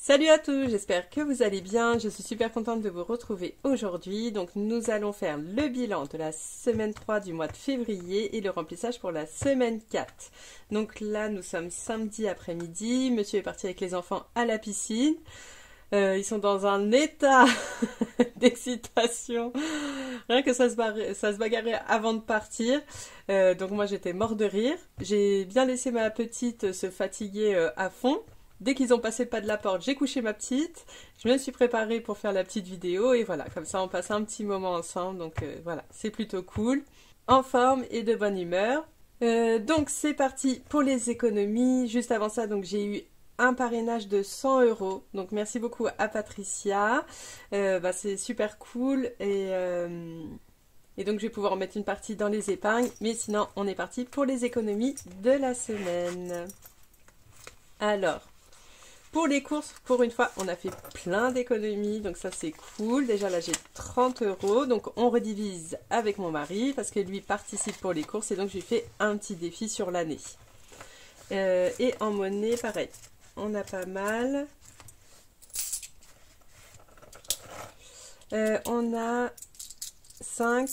Salut à tous, j'espère que vous allez bien. Je suis super contente de vous retrouver aujourd'hui. Donc nous allons faire le bilan de la semaine 3 du mois de février et le remplissage pour la semaine 4. Donc là, nous sommes samedi après-midi. Monsieur est parti avec les enfants à la piscine. Ils sont dans un état d'excitation. Rien que ça se bagarrait avant de partir. Donc moi, j'étais mort de rire. J'ai bien laissé ma petite se fatiguer à fond. Dès qu'ils ont passé le pas de la porte, j'ai couché ma petite. Je me suis préparée pour faire la petite vidéo. Et voilà, comme ça, on passe un petit moment ensemble. Donc voilà, c'est plutôt cool. En forme et de bonne humeur. Donc c'est parti pour les économies. Juste avant ça, donc j'ai eu un parrainage de 100 €. Donc merci beaucoup à Patricia. C'est super cool. Et donc je vais pouvoir en mettre une partie dans les épargnes. Mais sinon, on est parti pour les économies de la semaine. Alors, pour les courses, pour une fois, on a fait plein d'économies, donc ça c'est cool. Déjà là j'ai 30 €, donc on redivise avec mon mari parce que lui participe pour les courses et donc je lui fais un petit défi sur l'année. Et en monnaie, pareil, on a pas mal. On a 5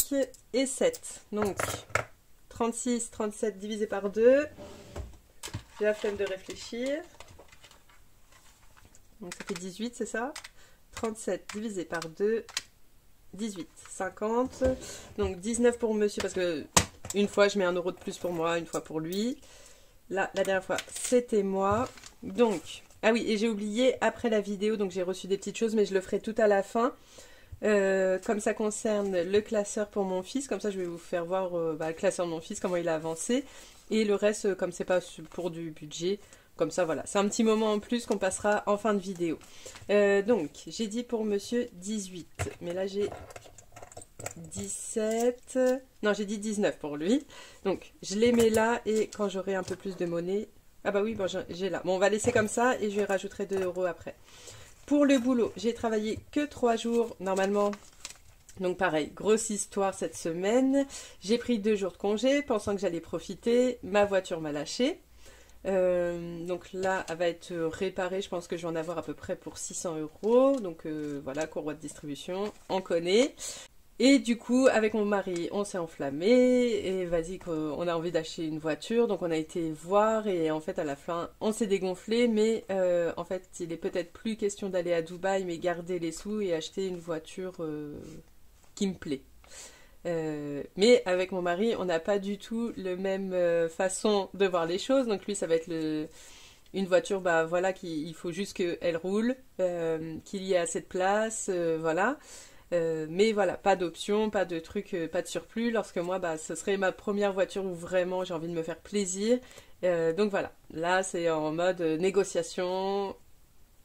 et 7, donc 36, 37 divisé par 2. J'ai la flemme de réfléchir. Donc ça fait 18, c'est ça? 37 divisé par 2, 18, 50. Donc 19 pour monsieur, parce que une fois je mets 1 € de plus pour moi, une fois pour lui. Là, la dernière fois, c'était moi. Donc, ah oui, et j'ai oublié après la vidéo, donc j'ai reçu des petites choses, mais je le ferai tout à la fin. Comme ça concerne le classeur pour mon fils, comme ça je vais vous faire voir le classeur de mon fils, comment il a avancé. Et le reste, comme c'est pas pour du budget, comme ça voilà. C'est un petit moment en plus qu'on passera en fin de vidéo. Donc, j'ai dit pour monsieur 18, mais là j'ai 17, non j'ai dit 19 pour lui. Donc, je les mets là et quand j'aurai un peu plus de monnaie, ah bah oui, bon, j'ai là. Bon, on va laisser comme ça et je rajouterai 2 € après. Pour le boulot, j'ai travaillé que 3 jours normalement. Donc pareil, grosse histoire cette semaine. J'ai pris 2 jours de congé, pensant que j'allais profiter. Ma voiture m'a lâché. Donc là, elle va être réparée. Je pense que je vais en avoir à peu près pour 600 €. Donc voilà, courroie de distribution, on connaît. Et du coup, avec mon mari, on s'est enflammé et vas-y qu'on a envie d'acheter une voiture. Donc on a été voir et en fait à la fin, on s'est dégonflé. Mais en fait, il est peut-être plus question d'aller à Dubaï, mais garder les sous et acheter une voiture qui me plaît. Mais avec mon mari, on n'a pas du tout le même façon de voir les choses. Donc lui, ça va être une voiture, bah voilà, il faut juste qu'elle roule, qu'il y ait assez de place, voilà. Mais voilà, pas d'option, pas de truc, pas de surplus. Lorsque moi, bah, ce serait ma première voiture où vraiment j'ai envie de me faire plaisir. Donc voilà, là c'est en mode négociation.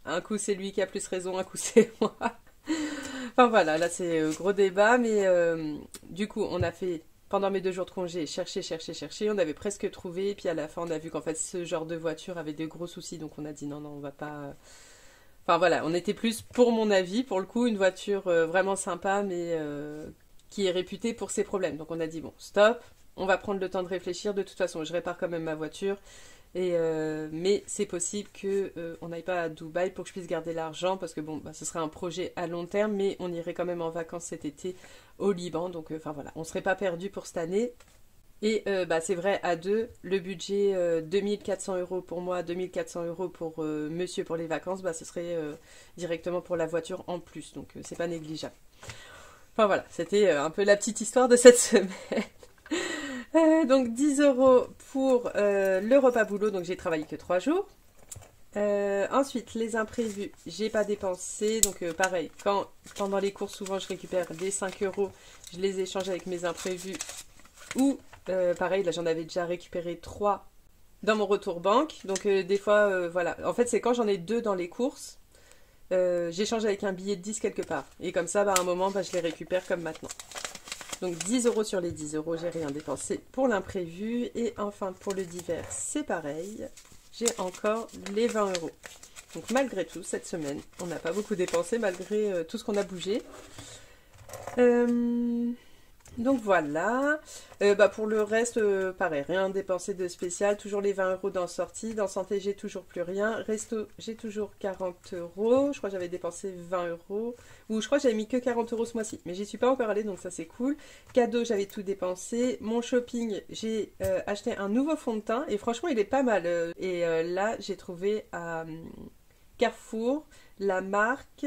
Un coup c'est lui qui a plus raison, un coup c'est moi. Enfin voilà, là c'est gros débat, mais du coup on a fait, pendant mes 2 jours de congé, chercher, on avait presque trouvé, et puis à la fin on a vu qu'en fait ce genre de voiture avait de gros soucis, donc on a dit non, on va pas... Enfin voilà, on était plus, pour mon avis, pour le coup, une voiture vraiment sympa, mais qui est réputée pour ses problèmes. Donc on a dit bon, stop, on va prendre le temps de réfléchir, de toute façon je répare quand même ma voiture. Mais c'est possible que on n'aille pas à Dubaï pour que je puisse garder l'argent parce que bon, bah, ce serait un projet à long terme, mais on irait quand même en vacances cet été au Liban, donc enfin voilà, on serait pas perdu pour cette année. Et c'est vrai, à deux, le budget 2400 € pour moi, 2400 € pour monsieur pour les vacances, bah ce serait directement pour la voiture en plus, donc c'est pas négligeable. Enfin voilà, c'était un peu la petite histoire de cette semaine. Donc 10 € pour le repas boulot, donc j'ai travaillé que 3 jours. Ensuite, les imprévus, j'ai pas dépensé, donc pareil, quand pendant les courses, souvent je récupère des 5 €, je les échange avec mes imprévus, ou pareil, là j'en avais déjà récupéré 3 dans mon retour banque, donc des fois, voilà, en fait c'est quand j'en ai 2 dans les courses, j'échange avec un billet de 10 quelque part, et comme ça, à un moment, je les récupère comme maintenant. Donc 10 € sur les 10 €, j'ai rien dépensé pour l'imprévu. Et enfin pour le divers, c'est pareil. J'ai encore les 20 €. Donc malgré tout, cette semaine, on n'a pas beaucoup dépensé malgré tout ce qu'on a bougé. Donc voilà. Pour le reste, pareil, rien dépensé de spécial. Toujours les 20 euros dans sortie. Dans santé, j'ai toujours plus rien. Resto, j'ai toujours 40 euros. Je crois que j'avais dépensé 20 euros. Ou je crois que j'avais mis que 40 euros ce mois-ci. Mais j'y suis pas encore allée, donc ça c'est cool. Cadeau, j'avais tout dépensé. Mon shopping, j'ai acheté un nouveau fond de teint. Et franchement, il est pas mal. Là, j'ai trouvé à Carrefour la marque,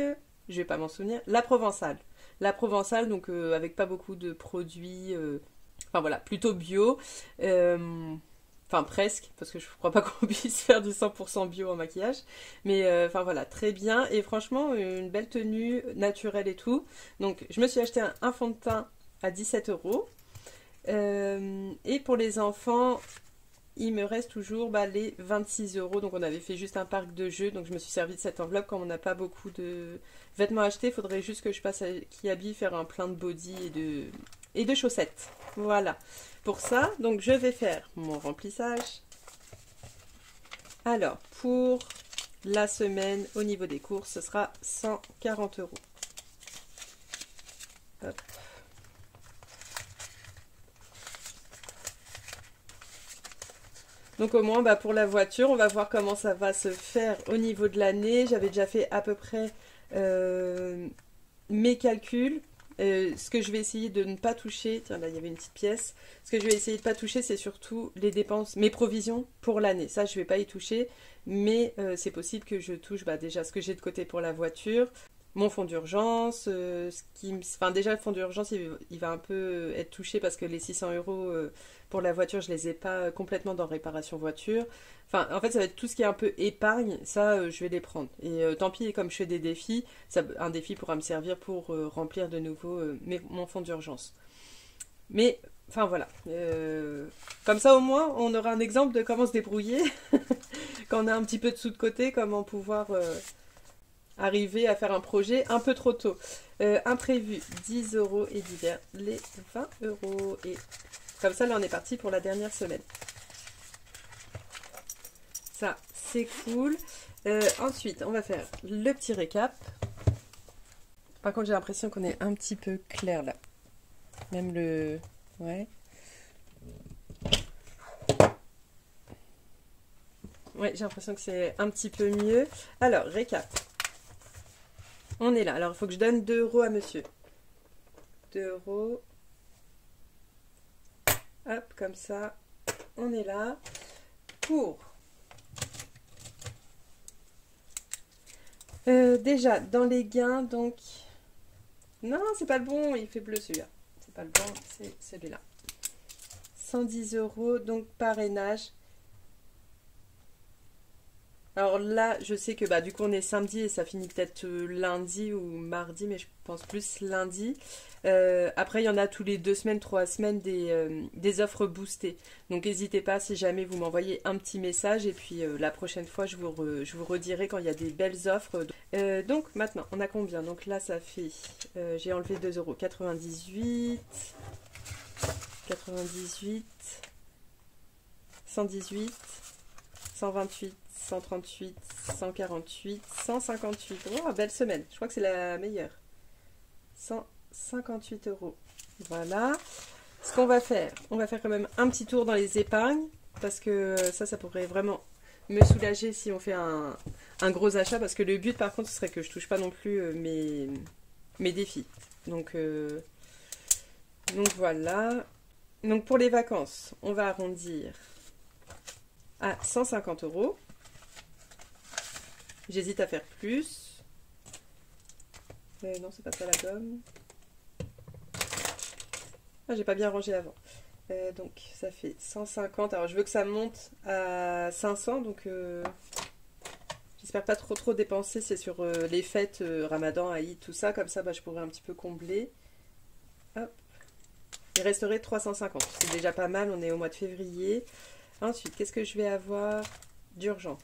je vais pas m'en souvenir, La Provençale. La Provençale, donc avec pas beaucoup de produits, enfin voilà, plutôt bio. Enfin presque, parce que je crois pas qu'on puisse faire du 100% bio en maquillage. Mais enfin voilà, très bien. Et franchement, une belle tenue naturelle et tout. Donc je me suis acheté un fond de teint à 17 euros. Et pour les enfants, il me reste toujours les 26 euros. Donc on avait fait juste un parc de jeux. Donc je me suis servi de cette enveloppe. Comme on n'a pas beaucoup de vêtements achetés, il faudrait juste que je passe à Kiabi faire un plein de body et de chaussettes. Voilà. Pour ça, donc je vais faire mon remplissage. Alors, pour la semaine, au niveau des courses, ce sera 140 euros. Hop. Donc au moins pour la voiture, on va voir comment ça va se faire au niveau de l'année. J'avais déjà fait à peu près mes calculs. Ce que je vais essayer de ne pas toucher, tiens là il y avait une petite pièce, ce que je vais essayer de ne pas toucher c'est surtout les dépenses, mes provisions pour l'année, ça je ne vais pas y toucher, mais c'est possible que je touche déjà ce que j'ai de côté pour la voiture, mon fonds d'urgence, enfin déjà le fonds d'urgence il va un peu être touché parce que les 600 euros pour la voiture je les ai pas complètement dans réparation voiture. Enfin, en fait, ça va être tout ce qui est un peu épargne, ça, je vais les prendre. Et tant pis, comme je fais des défis, un défi pourra me servir pour remplir de nouveau mon fonds d'urgence. Mais, enfin voilà. Comme ça, au moins, on aura un exemple de comment se débrouiller quand on a un petit peu de sous de côté, comment pouvoir arriver à faire un projet un peu trop tôt. Imprévu, 10 euros et divers, les 20 euros. Et comme ça, là, on est parti pour la dernière semaine. Ça, c'est cool. Ensuite, on va faire le petit récap. Par contre, j'ai l'impression qu'on est un petit peu clair là. Même le... Ouais. Ouais, j'ai l'impression que c'est un petit peu mieux. Alors, récap. On est là. Alors, il faut que je donne 2 euros à monsieur. 2 euros. Hop, comme ça. On est là. Pour... déjà, dans les gains, donc... Non, c'est pas le bon, il fait bleu celui-là. C'est pas le bon, c'est celui-là. 110 euros, donc parrainage. Alors là, je sais que du coup on est samedi et ça finit peut-être lundi ou mardi, mais je pense plus lundi. Après, il y en a tous les 2 semaines, 3 semaines des offres boostées. Donc n'hésitez pas si jamais vous m'envoyez un petit message et puis la prochaine fois je vous redirai quand il y a des belles offres. Donc maintenant, on a combien? Donc là, ça fait, j'ai enlevé 2 euros, 98, 98, 118, 128. 138, 148, 158. Oh, belle semaine. Je crois que c'est la meilleure. 158 euros. Voilà. Ce qu'on va faire, on va faire quand même un petit tour dans les épargnes parce que ça pourrait vraiment me soulager si on fait un gros achat parce que le but par contre ce serait que je touche pas non plus mes défis. Donc voilà. Donc pour les vacances, on va arrondir à 150 euros. J'hésite à faire plus. Non, c'est pas ça la gomme. Ah, j'ai pas bien rangé avant. Donc, ça fait 150. Alors, je veux que ça monte à 500. Donc, j'espère pas trop dépenser. C'est sur les fêtes, Ramadan, Aïd, tout ça. Comme ça, je pourrais un petit peu combler. Hop. Il resterait 350. C'est déjà pas mal. On est au mois de février. Ensuite, qu'est-ce que je vais avoir d'urgent?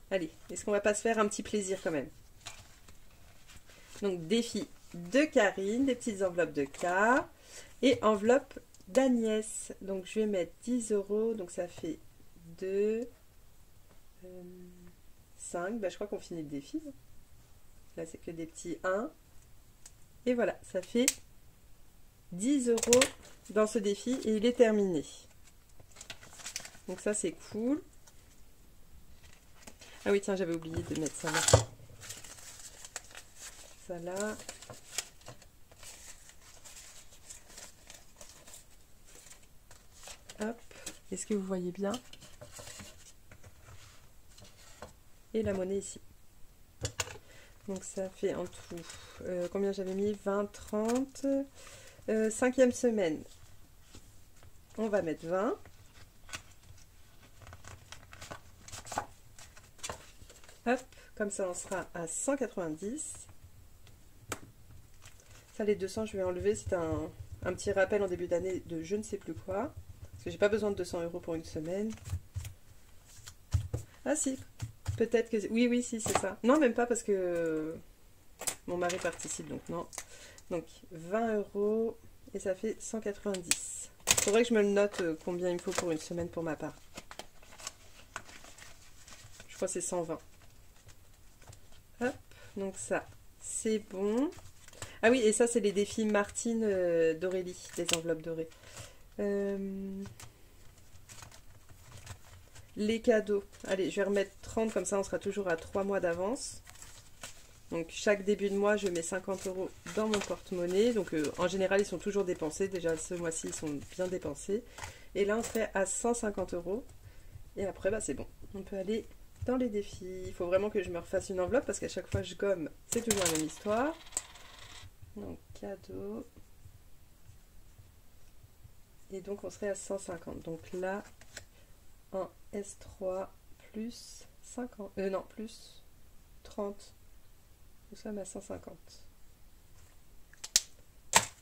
Allez, est-ce qu'on va pas se faire un petit plaisir quand même? Donc défi de Karine, des petites enveloppes de K et enveloppe d'Agnès. Donc je vais mettre 10 euros, donc ça fait 2, 5. Je crois qu'on finit le défi. Là c'est que des petits 1, Et voilà, ça fait 10 € dans ce défi et il est terminé. Donc ça c'est cool. Ah oui tiens, j'avais oublié de mettre ça là. Ça là. Hop, est-ce que vous voyez bien? Et la monnaie ici. Donc ça fait en tout, combien j'avais mis? 20, 30, 5e semaine. On va mettre 20. Hop, comme ça on sera à 190. Ça les 200 je vais enlever, c'est un petit rappel en début d'année de je ne sais plus quoi. Parce que j'ai pas besoin de 200 € pour une semaine. Ah si, peut-être que... Oui, oui, si, c'est ça. Non, même pas parce que mon mari participe, donc non. Donc 20 € et ça fait 190. Il faudrait que je me le note combien il me faut pour une semaine pour ma part. Je crois que c'est 120. Hop, donc ça, c'est bon. Ah oui, et ça, c'est les défis Martine d'Aurélie, les enveloppes dorées. Les cadeaux. Allez, je vais remettre 30, comme ça on sera toujours à 3 mois d'avance. Donc chaque début de mois, je mets 50 € dans mon porte-monnaie. Donc en général, ils sont toujours dépensés. Déjà ce mois-ci, ils sont bien dépensés. Et là, on serait à 150 €. Et après, bah, c'est bon. On peut aller dans les défis. Il faut vraiment que je me refasse une enveloppe parce qu'à chaque fois que je gomme, c'est toujours la même histoire. Donc cadeau. Et donc on serait à 150. Donc là, en S3 plus 50. Non, plus 30. Nous sommes à 150.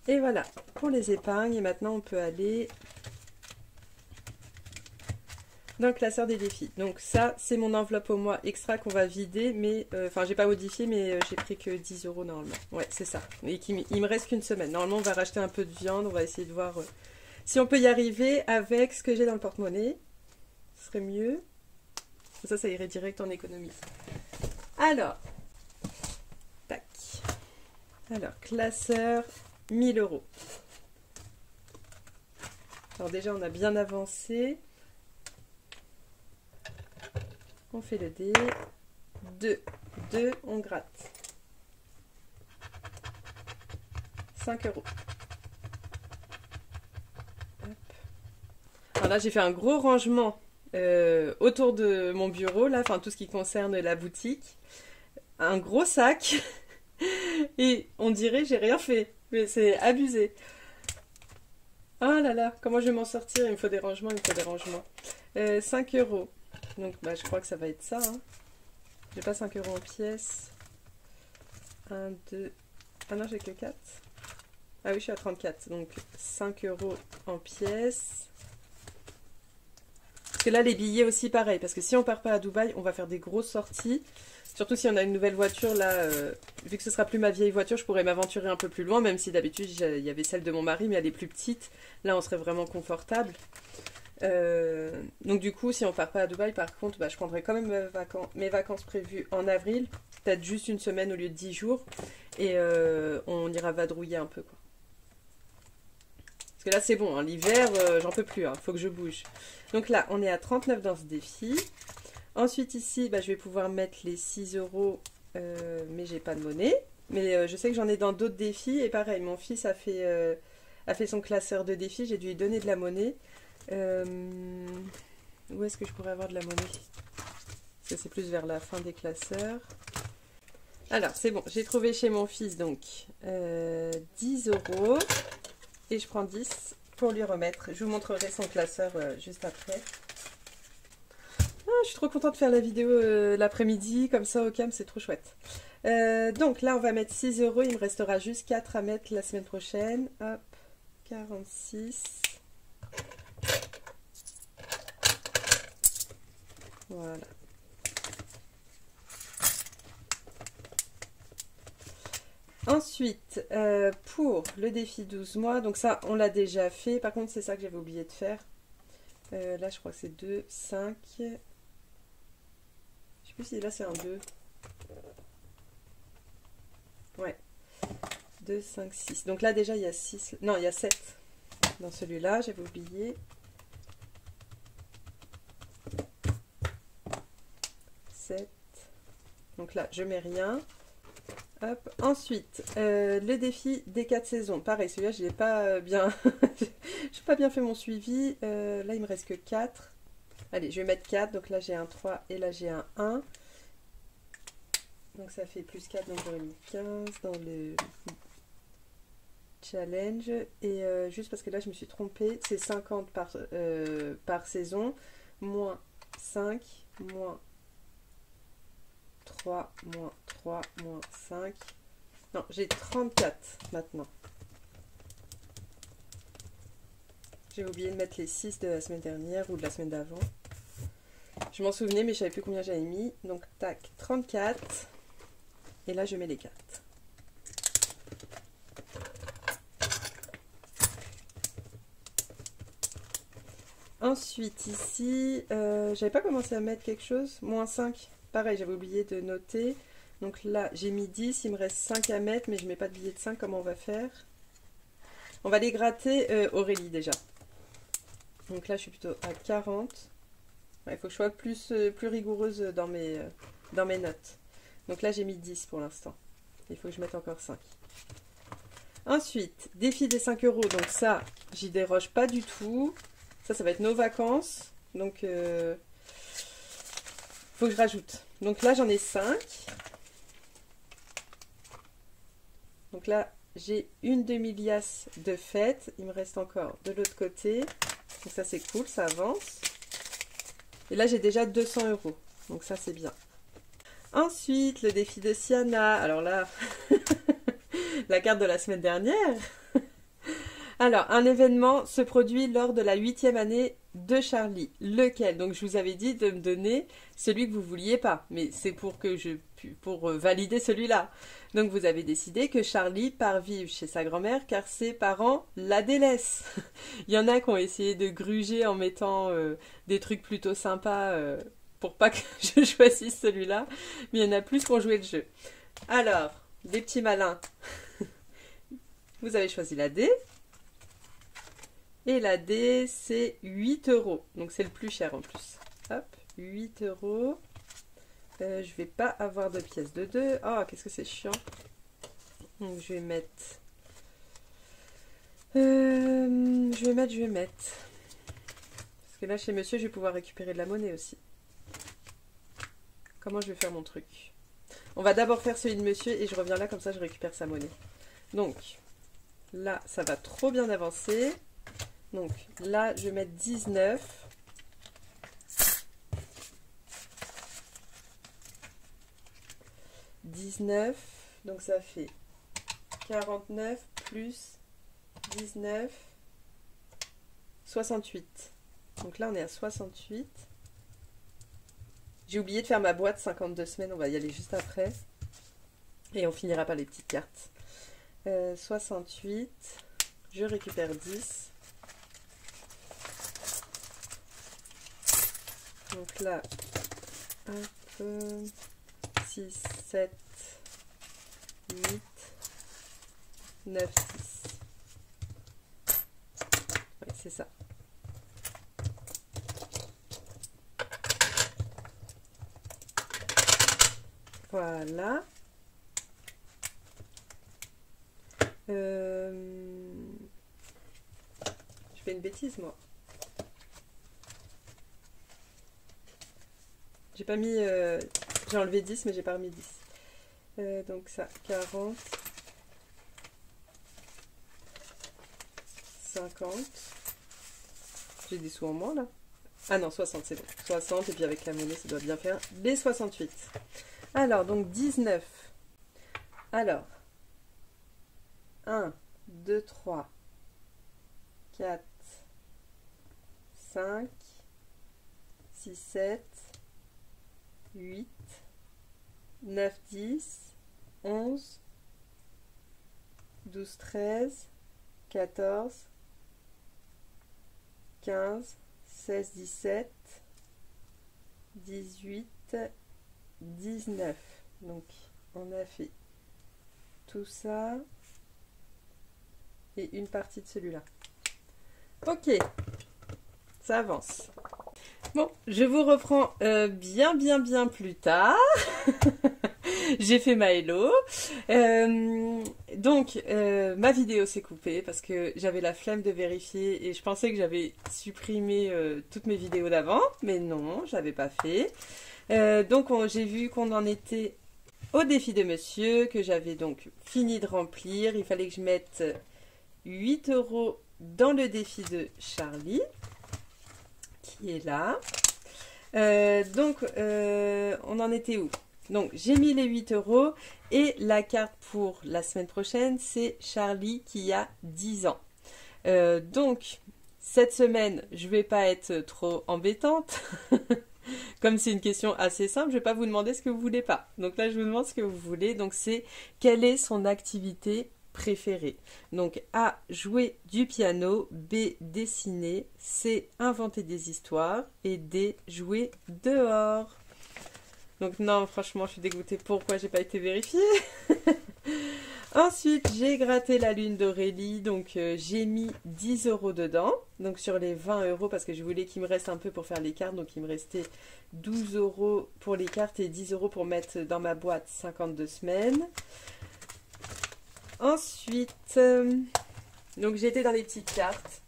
Et voilà pour les épargnes. Et maintenant, on peut aller dans le classeur des défis. Donc ça, c'est mon enveloppe au mois extra qu'on va vider. Mais, enfin, j'ai pas modifié, mais j'ai pris que 10 € normalement. Ouais, c'est ça. Et il me reste qu'une semaine. Normalement, on va racheter un peu de viande. On va essayer de voir si on peut y arriver avec ce que j'ai dans le porte-monnaie. Ce serait mieux. Ça irait direct en économie. Alors... Tac. Alors, classeur, 1000 €. Alors déjà, on a bien avancé. On fait le dé. 2. 2, on gratte. 5 €. Hop. Alors là, j'ai fait un gros rangement autour de mon bureau, là, enfin tout ce qui concerne la boutique. Un gros sac. Et on dirait j'ai rien fait, mais c'est abusé. Ah là là, comment je vais m'en sortir? Il me faut des rangements, il me faut des rangements. 5 €. Donc bah, je crois que ça va être ça. Hein. J'ai pas 5 € en pièces. 1, 2... Ah non, j'ai que 4. Ah oui, je suis à 34. Donc 5 € en pièces. Parce que là, les billets aussi, pareil. Parce que si on part pas à Dubaï, on va faire des grosses sorties. Surtout si on a une nouvelle voiture, là, vu que ce sera plus ma vieille voiture, je pourrais m'aventurer un peu plus loin, même si d'habitude, il y avait celle de mon mari, mais elle est plus petite. Là, on serait vraiment confortable. Donc du coup, si on part pas à Dubaï, par contre, bah, je prendrai quand même mes vacances prévues en avril. Peut-être juste une semaine au lieu de 10 jours. Et on ira vadrouiller un peu, quoi. Parce que là, c'est bon, hein, l'hiver, j'en peux plus, hein, faut que je bouge. Donc là, on est à 39 dans ce défi. Ensuite ici, bah, je vais pouvoir mettre les 6 €, mais j'ai pas de monnaie. Mais je sais que j'en ai dans d'autres défis. Et pareil, mon fils a fait son classeur de défis. J'ai dû lui donner de la monnaie. Où est-ce que je pourrais avoir de la monnaie? Parce que c'est plus vers la fin des classeurs. Alors, c'est bon. J'ai trouvé chez mon fils donc 10 €. Et je prends 10 pour lui remettre. Je vous montrerai son classeur juste après. Je suis trop contente de faire la vidéo l'après-midi, comme ça au calme, c'est trop chouette. Donc là, on va mettre 6 €, il me restera juste 4 à mettre la semaine prochaine. Hop, 46. Voilà. Ensuite, pour le défi 12 mois, donc ça, on l'a déjà fait. Par contre, c'est ça que j'avais oublié de faire. Là, je crois que c'est 2, 5... Je sais plus si là c'est un 2. Ouais. 2, 5, 6. Donc là déjà il y a 6, non il y a 7 dans celui-là, j'avais oublié. 7. Donc là je mets rien. Hop. Ensuite, le défi des 4 saisons. Pareil, celui-là je n'ai pas bien j'ai pas bien fait mon suivi. Là il me reste que 4. Allez, je vais mettre 4. Donc là j'ai un 3 et là j'ai un 1. Donc ça fait plus 4, donc j'aurais mis 15 dans le challenge. Et juste parce que là je me suis trompée, c'est 50 par saison, moins 5, moins 3, moins 3, moins 5. Non, j'ai 34 maintenant. J'ai oublié de mettre les 6 de la semaine dernière ou de la semaine d'avant. Je m'en souvenais mais je savais plus combien j'avais mis. Donc tac, 34. Et là je mets les 4. Ensuite ici, j'avais pas commencé à mettre quelque chose. Moins 5. Pareil, j'avais oublié de noter. Donc là j'ai mis 10, il me reste 5 à mettre, mais je mets pas de billet de 5. Comment on va faire? On va les gratter Aurélie déjà. Donc là je suis plutôt à 40. Il faut que je sois plus rigoureuse dans mes notes. Donc là j'ai mis 10 pour l'instant. Il faut que je mette encore 5. Ensuite, défi des 5 euros. Donc ça, j'y déroge pas du tout. Ça va être nos vacances. Donc, faut que je rajoute. Donc là, j'en ai 5. Donc là, j'ai une demi-liasse de fête. Il me reste encore de l'autre côté. Donc ça, c'est cool, ça avance. Et là, j'ai déjà 200 euros. Donc ça, c'est bien. Ensuite, le défi de Siana. Alors là, la carte de la semaine dernière. Alors, un événement se produit lors de la 8e année de Charlie. Lequel? Donc, je vous avais dit de me donner celui que vous vouliez pas. Mais c'est pour valider celui-là. Donc, vous avez décidé que Charlie part vivre chez sa grand-mère car ses parents la délaissent. Il y en a qui ont essayé de gruger en mettant des trucs plutôt sympas pour pas que je choisisse celui-là. Mais il y en a plus qui ont joué le jeu. Alors, les petits malins, vous avez choisi la D. Et la D, c'est 8 euros. Donc, c'est le plus cher en plus. Hop, 8 euros. Je vais pas avoir de pièces de 2. Oh, qu'est-ce que c'est chiant. Donc, je vais mettre... Je vais mettre. Parce que là, chez monsieur, je vais pouvoir récupérer de la monnaie aussi. Comment je vais faire mon truc? On va d'abord faire celui de monsieur et je reviens là, comme ça, je récupère sa monnaie. Donc, là, ça va trop bien avancer. Donc là, je vais mettre 19. 19. Donc ça fait 49 plus 19. 68. Donc là, on est à 68. J'ai oublié de faire ma boîte 52 semaines. On va y aller juste après. Et on finira par les petites cartes. 68. Je récupère 10. Donc là, 6, 7, 8, 9, 6. Oui, c'est ça. Voilà. Je fais une bêtise, moi. J'ai pas mis... j'ai enlevé 10, mais j'ai pas remis 10. Donc ça, 40. 50. J'ai des sous en moins, là. Ah non, 60, c'est bon. 60, et puis avec la monnaie, ça doit bien faire les 68. Alors, donc 19. Alors, 1, 2, 3, 4, 5, 6, 7, 8, 9, 10, 11, 12, 13, 14, 15, 16, 17, 18, 19. Donc, on a fait tout ça. et une partie de celui-là. Ok, ça avance. Bon, je vous reprends bien plus tard. J'ai fait ma hello. Ma vidéo s'est coupée parce que j'avais la flemme de vérifier et je pensais que j'avais supprimé toutes mes vidéos d'avant, mais non, j'avais pas fait. J'ai vu qu'on en était au défi de monsieur, que j'avais donc fini de remplir. Il fallait que je mette 8 € dans le défi de Charlie, qui est là. On en était où? Donc, j'ai mis les 8 € et la carte pour la semaine prochaine, c'est Charlie qui a 10 ans. Cette semaine, je vais pas être trop embêtante. Comme c'est une question assez simple, je vais pas vous demander ce que vous voulez pas. Donc là, je vous demande ce que vous voulez. Donc, c'est quelle est son activité préférée. Donc, A, jouer du piano, B, dessiner, C, inventer des histoires et D, jouer dehors. Donc non, franchement, je suis dégoûtée. Pourquoi j'ai pas été vérifiée? Ensuite, j'ai gratté la lune d'Aurélie. Donc, j'ai mis 10 € dedans. Donc, sur les 20 € parce que je voulais qu'il me reste un peu pour faire les cartes. Donc, il me restait 12 € pour les cartes et 10 € pour mettre dans ma boîte 52 semaines. Ensuite, donc j'étais dans les petites cartes.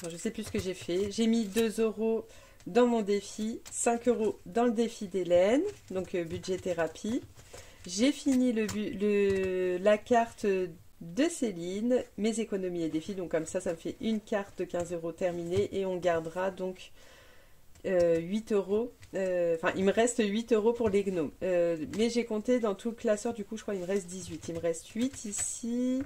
Bon, je sais plus ce que j'ai fait. J'ai mis 2 € dans mon défi, 5 € dans le défi d'Hélène, donc budget thérapie. J'ai fini la carte de Céline, mes économies et défis, donc comme ça me fait une carte de 15 € terminée et on gardera donc 8 €. Il me reste 8 € pour les gnomes. Mais j'ai compté dans tout le classeur, du coup je crois qu'il me reste 18. Il me reste 8 ici,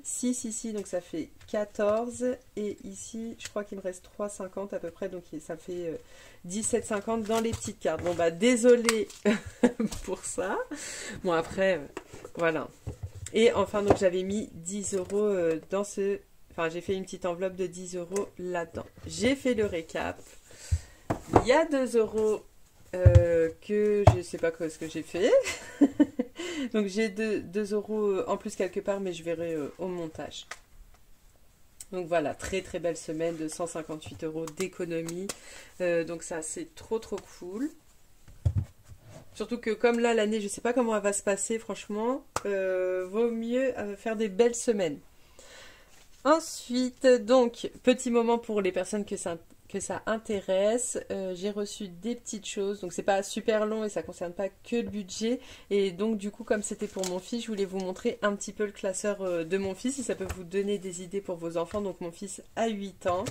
6 ici, donc ça fait 14. Et ici, je crois qu'il me reste 3,50 à peu près, donc ça fait 17,50 dans les petites cartes. Bon bah désolé pour ça. Bon après, voilà. Et enfin, donc j'avais mis 10 € dans ce... Enfin, j'ai fait une petite enveloppe de 10 € là-dedans. J'ai fait le récap. Il y a 2 € que je ne sais pas ce que j'ai fait. Donc j'ai 2 € en plus quelque part, mais je verrai au montage. Donc voilà, très belle semaine de 158 € d'économie. Donc ça, c'est trop cool. Surtout que comme là, l'année, je ne sais pas comment elle va se passer, franchement. Vaut mieux faire des belles semaines. Ensuite, donc, petit moment pour les personnes que ça intéresse. J'ai reçu des petites choses, donc c'est pas super long et ça concerne pas que le budget. Et donc du coup, comme c'était pour mon fils, je voulais vous montrer un petit peu le classeur de mon fils, si ça peut vous donner des idées pour vos enfants. Donc mon fils a 8 ans.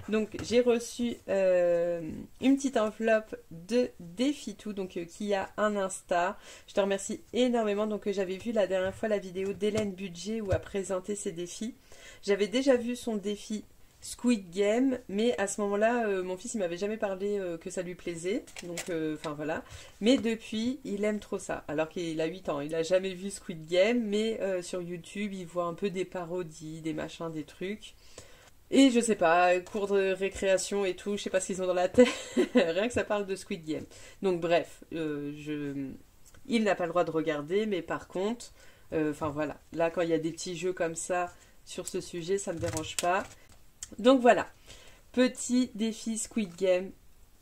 Donc j'ai reçu une petite enveloppe de DefiToo, donc qui a un Insta. Je te remercie énormément. Donc j'avais vu la dernière fois la vidéo d'Hélène Budget où elle présentait ses défis. J'avais déjà vu son défi Squid Game, mais à ce moment-là, mon fils, il m'avait jamais parlé que ça lui plaisait, donc, voilà. Mais depuis, il aime trop ça, alors qu'il a 8 ans. Il n'a jamais vu Squid Game, mais sur YouTube, il voit un peu des parodies, des machins, des trucs. Et je sais pas, cours de récréation et tout, je sais pas ce qu'ils ont dans la tête, rien que ça parle de Squid Game. Donc bref, il n'a pas le droit de regarder, mais par contre, voilà, là quand il y a des petits jeux comme ça sur ce sujet, ça me dérange pas. Donc voilà, petit défi Squid Game.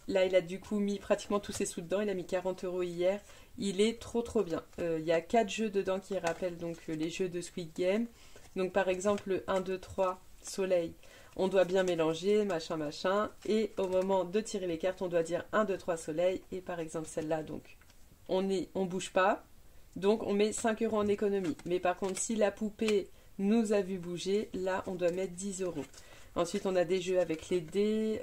Là, il a du coup mis pratiquement tous ses sous dedans. Il a mis 40 € hier. Il est trop bien. Il y a 4 jeux dedans qui rappellent donc les jeux de Squid Game. Donc par exemple, le 1, 2, 3, soleil. On doit bien mélanger, machin. Et au moment de tirer les cartes, on doit dire 1, 2, 3, soleil. Et par exemple, celle-là, donc, on bouge pas. Donc on met 5 € en économie. Mais par contre, si la poupée nous a vu bouger, là, on doit mettre 10 €. Ensuite, on a des jeux avec les dés,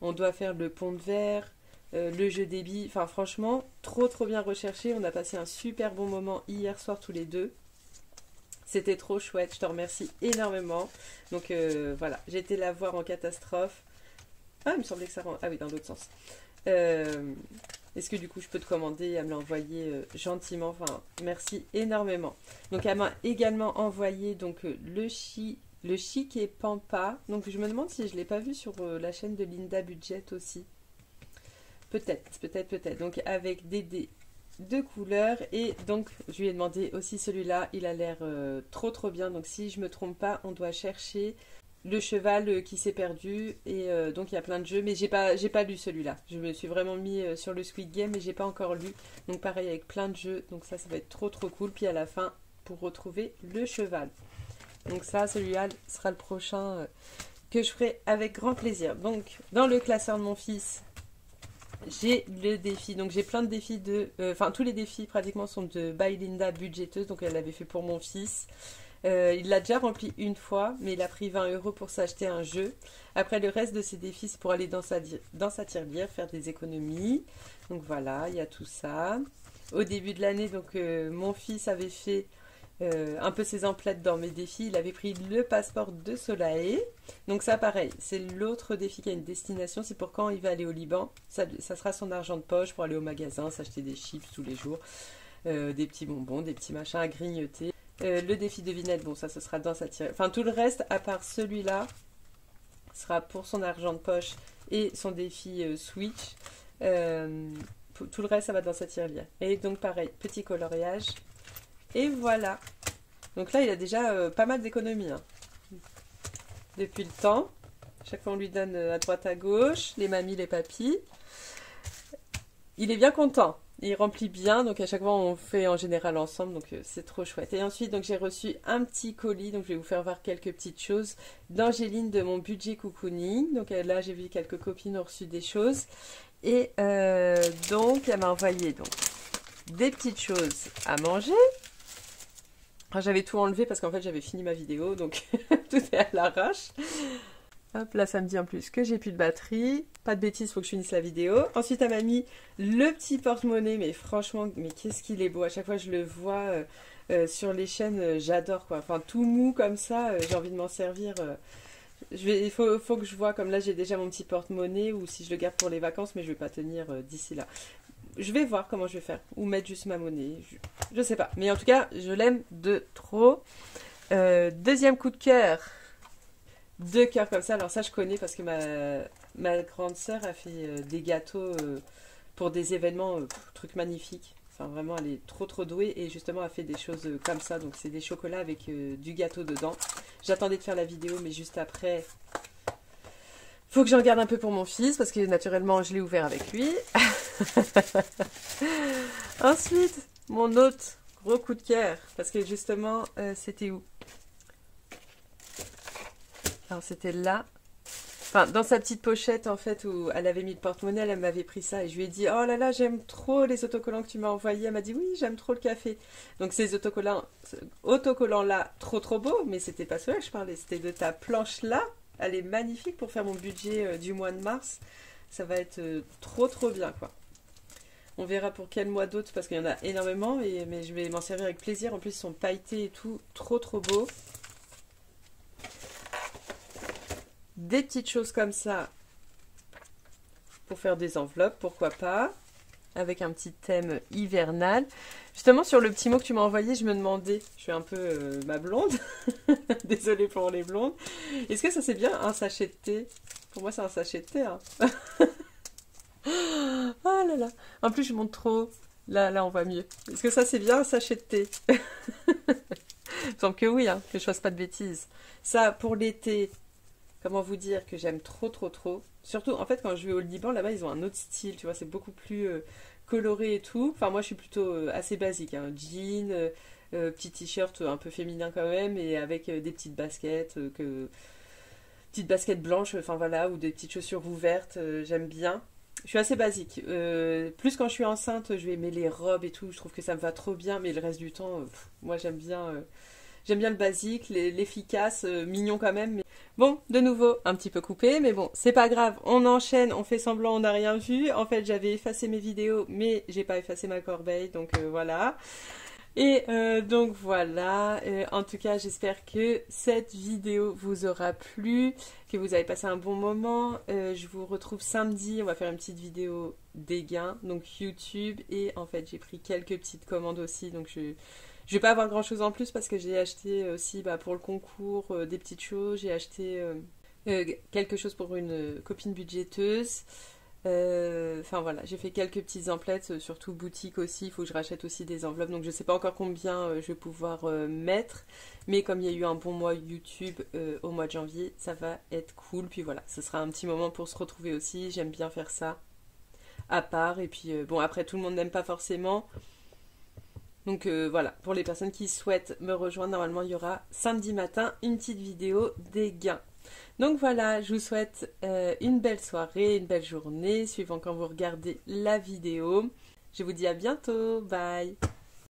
on doit faire le pont de verre, le jeu des billes. Enfin, franchement, trop bien recherché. On a passé un super bon moment hier soir tous les deux. C'était trop chouette, je te remercie énormément. Donc voilà, j'ai été la voir en catastrophe. Ah, il me semblait que ça rend... Ah oui, dans l'autre sens. Est-ce que du coup je peux te commander et à me l'envoyer gentiment? Enfin, merci énormément. Donc elle m'a également envoyé donc le chic et Pampa. Donc je me demande si je ne l'ai pas vu sur la chaîne de Linda Budget aussi. Peut-être. Donc avec des dés de couleurs. Et donc je lui ai demandé aussi celui-là, il a l'air trop bien. Donc si je me trompe pas, on doit chercher le cheval qui s'est perdu. Et donc il y a plein de jeux, mais j'ai pas lu celui-là. Je me suis vraiment mis sur le Squid Game, mais j'ai pas encore lu. Donc pareil avec plein de jeux, donc ça va être trop cool. Puis à la fin, pour retrouver le cheval. Donc ça, celui-là sera le prochain que je ferai avec grand plaisir. Donc dans le classeur de mon fils, j'ai le défi, donc j'ai plein de défis enfin tous les défis pratiquement sont de By Linda budgéteuse, donc elle l'avait fait pour mon fils. Il l'a déjà rempli une fois, mais il a pris 20 € pour s'acheter un jeu. Après le reste de ses défis, c'est pour aller dans sa tirelire, faire des économies. Donc voilà, il y a tout ça. Au début de l'année, donc mon fils avait fait un peu ses emplettes dans mes défis. Il avait pris le passeport de Solae. Donc ça pareil, c'est l'autre défi qui a une destination, c'est pour quand il va aller au Liban. Ça sera son argent de poche pour aller au magasin, s'acheter des chips tous les jours, des petits bonbons, des petits machins à grignoter. Le défi devinette, bon ça ce sera dans sa tirelire. Enfin tout le reste, à part celui-là, sera pour son argent de poche et son défi Switch. Tout le reste, ça va dans sa tirelire. Et donc pareil, petit coloriage. Et voilà. Donc là, il a déjà pas mal d'économies. Hein. Depuis le temps. Chaque fois, on lui donne à droite, à gauche. Les mamies, les papis. Il est bien content. Il remplit bien. Donc à chaque fois, on fait en général ensemble. Donc c'est trop chouette. Et ensuite, donc j'ai reçu un petit colis. Donc je vais vous faire voir quelques petites choses d'Angéline de mon budget cocooning. Donc là, j'ai vu quelques copines ont reçu des choses. Et donc, elle m'a envoyé donc, des petites choses à manger. J'avais tout enlevé parce qu'en fait j'avais fini ma vidéo, donc tout est à l'arrache. Hop, là ça me dit en plus que j'ai plus de batterie. Pas de bêtises, faut que je finisse la vidéo. Ensuite elle m'a mis le petit porte-monnaie, mais franchement, mais qu'est-ce qu'il est beau. À chaque fois je le vois sur les chaînes, j'adore quoi. Enfin tout mou comme ça, j'ai envie de m'en servir. Il faut que je vois, comme là j'ai déjà mon petit porte-monnaie, ou si je le garde pour les vacances, mais je vais pas tenir d'ici là. Je vais voir comment je vais faire. Ou mettre juste ma monnaie. Je sais pas. Mais en tout cas, je l'aime de trop. Deuxième coup de cœur. 2 cœurs comme ça. Alors ça, je connais parce que ma grande sœur a fait des gâteaux pour des événements. Trucs magnifiques. Enfin, vraiment, elle est trop douée. Et justement, elle fait des choses comme ça. Donc, c'est des chocolats avec du gâteau dedans. J'attendais de faire la vidéo, mais juste après... Faut que j'en garde un peu pour mon fils, parce que naturellement, je l'ai ouvert avec lui. Ensuite, mon autre gros coup de cœur, parce que justement, c'était où? Alors, c'était là. Enfin, dans sa petite pochette, en fait, où elle avait mis le porte-monnaie, elle m'avait pris ça. Et je lui ai dit, oh là là, j'aime trop les autocollants que tu m'as envoyés. Elle m'a dit, oui, j'aime trop le café. Donc, ces autocollants-là, trop beaux. Mais c'était pas ceux-là que je parlais, c'était de ta planche-là. Elle est magnifique pour faire mon budget du mois de mars. Ça va être trop bien, quoi. On verra pour quel mois d'août, parce qu'il y en a énormément. Mais je vais m'en servir avec plaisir. En plus, ils sont pailletés et tout. Trop beaux. Des petites choses comme ça. Pour faire des enveloppes, pourquoi pas. Avec un petit thème hivernal. Justement, sur le petit mot que tu m'as envoyé, je me demandais, je suis un peu ma blonde, désolée pour les blondes, est-ce que ça c'est bien un sachet de thé? Pour moi, c'est un sachet de thé. Hein. Oh là là. En plus, je monte trop. Là, on voit mieux. Est-ce que ça c'est bien un sachet de thé? Il me semble que oui, hein, que je fasse pas de bêtises. Ça, pour l'été, comment vous dire que j'aime trop. Surtout, en fait, quand je vais au Liban, là-bas, ils ont un autre style, tu vois, c'est beaucoup plus coloré et tout. Enfin, moi, je suis plutôt assez basique, hein. Jean, petit t-shirt un peu féminin quand même, et avec des petites baskets, petites baskets blanches, enfin voilà, ou des petites chaussures ouvertes, j'aime bien. Je suis assez basique. Plus quand je suis enceinte, je vais aimer les robes et tout, je trouve que ça me va trop bien, mais le reste du temps, moi, j'aime bien le basique, l'efficace, mignon quand même. Mais... Bon, de nouveau, un petit peu coupé, mais bon, c'est pas grave. On enchaîne, on fait semblant, on n'a rien vu. En fait, j'avais effacé mes vidéos, mais j'ai pas effacé ma corbeille, donc voilà. Et donc voilà, en tout cas j'espère que cette vidéo vous aura plu, que vous avez passé un bon moment. Je vous retrouve samedi, on va faire une petite vidéo des gains, donc YouTube. Et en fait j'ai pris quelques petites commandes aussi, donc je vais pas avoir grand chose en plus parce que j'ai acheté aussi pour le concours des petites choses. J'ai acheté quelque chose pour une copine budgéteuse. Enfin voilà, j'ai fait quelques petites emplettes, surtout boutique aussi, il faut que je rachète aussi des enveloppes, donc je sais pas encore combien je vais pouvoir mettre, mais comme il y a eu un bon mois YouTube au mois de janvier, ça va être cool, puis voilà, ce sera un petit moment pour se retrouver aussi, j'aime bien faire ça à part, et puis bon après tout le monde n'aime pas forcément, donc voilà, pour les personnes qui souhaitent me rejoindre, normalement il y aura samedi matin une petite vidéo des gains. Donc voilà, je vous souhaite une belle soirée, une belle journée, suivant quand vous regardez la vidéo. Je vous dis à bientôt, bye!